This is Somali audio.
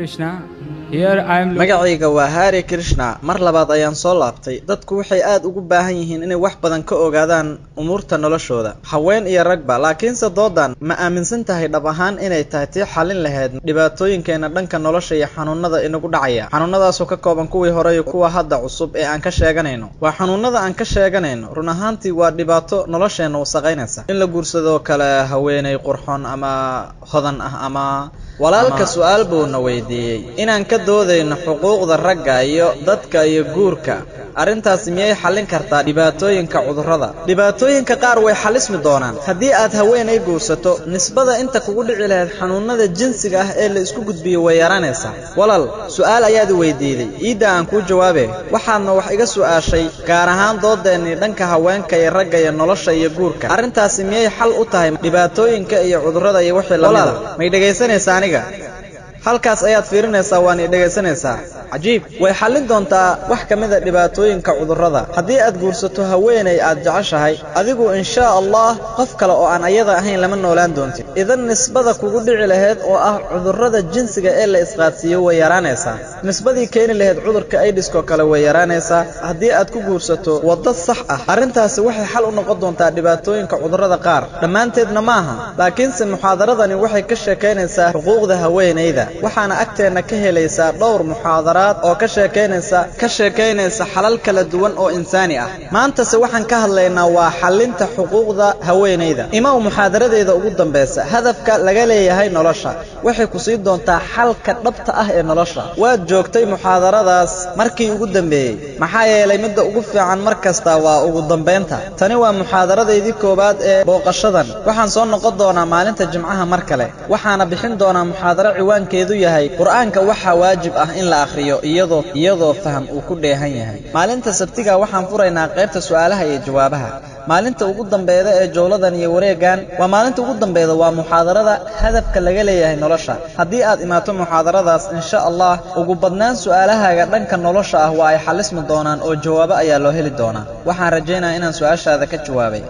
Krishna. Here I am magacayga waa Hare Krishna. Mar labaad ayaan soo laabtay. Dadku waxay aad ugu baahan yihiin inay wax badan ka ogaadaan umurta noloshooda, haween iyo ragba. Laakiinse doodan ma aaminsan tahay dhab ahaan inay tahay tii xalin lahayd dhibaatooyinkeena dhanka nolosha iyo xanuunada inagu dhacaya. Xanuunadaas oo ka kooban kuwii hore iyo kuwa hadda cusub ee aan ka sheeganayno. Waa xanuunada aan ka sheeganayno. Run ahaantii waa dhibaato nolosheena wasaqaynaysa. In la guursado kale haweenay qurxoon ama hodan ah ama walaalka su'aal buu na weydiiyay inaan ka doodayno xuquuqda ragga iyo dadka iyo guurka. Arrintaas miyay xalin kartaa dhibaatooyinka cudurrada? Dhibaatooyinka qaar way xalismi doonaan haddii aad haweenay guursato. Nisbada inta kugu dhici lahayd xanuunada jinsiga ah ee la isku gudbiyo way yaraanaysaa. Walaal, su'aal ayaad weydiiday, iida aan ku jawaabe. Waxaadna wax iga su'aashay gaar ahaan doodeennii dhanka haweenka iyo ragga iyo nolosha iyo guurka. Arrintaas miyay xal u tahay dhibaatooyinka iyo cudurrada iyo wixii la mid ah? Ma dhageysanaysaa aniga? halkaas ayaad fiirinaysaa waan dhageysanaysaa. cajiib, way xalin doontaa wax kamid ah dhibaatooyinka cudurrada. Haddii aad guursato haweenay aad jeceshahay, adigu insha Allah qof kale oo aan ayada ahayn lama noolaan doontin. Idan nisbada kugu dhici lahayd oo ah cudurrada jinsiga ee la isqaadsiyo way yaraanaysaa. Nisbadii keeni lahayd cudurka AIDS-ka kale way yaraanaysaa haddii aad ku guursato waddo sax ah. Arrintaasi waxay xal u noqon doontaa dhibaatooyinka cudurrada qaar. Dhammaanteedna maaha, laakiinse muxaadaradani waxay ka sheekaynaysaa xuquuqda haweenayda. waxaana agteena ka helaysaa dhowr muxaadaraad oo ka sheekaynaysa xalal kala duwan oo insaani ah. maanta se waxaan ka hadlaynaa waa xalinta xuquuqda haweenayda. imaw muxaadaradeeda ugu dambaysa hadafka laga leeyahay nolosha waxay ku sii doontaa xalka dhabta ah ee nolosha. waad joogtay muxaadaradaas markii ugu dambeeyay, maxaa yeelay midda ugu fiican markasta waa ugu dambeynta. tani waa muxaadaradeedii koobaad ee booqashadan. waxaan soo noqon doonaa maalinta Jimcaha mar kale, waxaana bixin doonaa muxaadaro ciwaankeedu yahay quraanka waxa waajib ah in la akhriyo iyadoo faham uu ku dheehan yahay. maalinta Sabtiga waxaan furaynaa qaybta su'aalaha iyo jawaabaha. maalinta ugu dambeeyda ee jawladan iyo wareegan waa maalinta ugu dambeeyda waa muxaadarada hadafka laga leeyahay nolosha. haddii aad imaato muxaadaradaas insha Allah ugu badnaan su'aalahaaga dhanka nolosha ah waa ay xalismi doonaan oo jawaabo ayaa loo heli doonaa. waxaan rajaynayaa inaan su'aashaada ka jawaabay.